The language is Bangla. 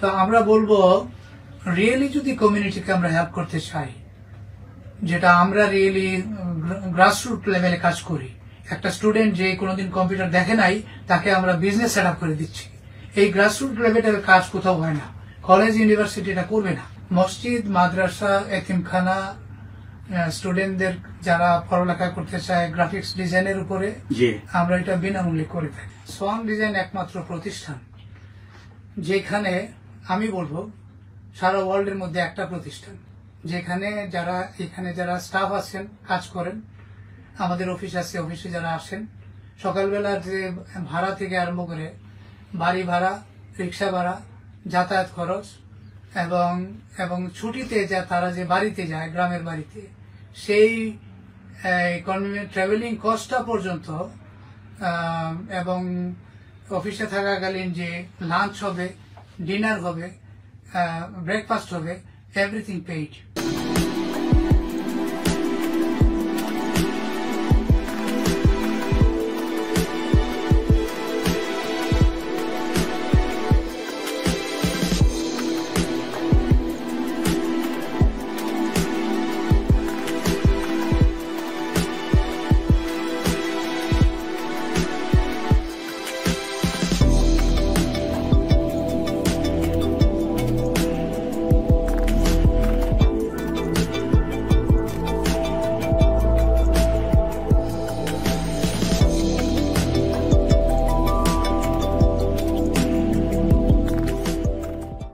তো আমরা বলবো রিয়েলি যদি কমিউনিটিকে আমরা হেল্প করতে চাই, যেটা আমরা রিয়েলি গ্রাসরুট লেভেলে কাজ করি। একটা স্টুডেন্ট যে কোনোদিন কম্পিউটার দেখে নাই তাকে আমরা বিজনেস সেট আপ করে দিচ্ছি। এই গ্রাসরুট লেভেলের কাজ কোথাও হয় না, কলেজ ইউনিভার্সিটি এটা করবে না। মসজিদ, মাদ্রাসা, এতিমখানা, স্টুডেন্টদের যারা পড়ালেখা করতে চায় গ্রাফিক্স ডিজাইনের উপরে আমরা এটা বিনামূল্যে করে থাকি। সোয়ান ডিজাইন একমাত্র প্রতিষ্ঠান যেখানে আমি বলবো সারা ওয়ার্ল্ডের মধ্যে একটা প্রতিষ্ঠান যেখানে যারা স্টাফ আছেন, কাজ করেন, আমাদের অফিস আছে, অফিসে যারা আসেন, সকালবেলা যে ভাড়া থেকে আরম্ভ করে বাড়ি ভাড়া, রিক্সা ভাড়া, যাতায়াত খরচ এবং ছুটিতে তারা যে বাড়িতে যায়, গ্রামের বাড়িতে, সেই ট্রাভেলিং কস্টটা পর্যন্ত এবং অফিসে থাকাকালীন যে লাঞ্চ হবে, ডিনার হবে, ব্রেকফাস্ট হবে, এভরিথিং পেইড।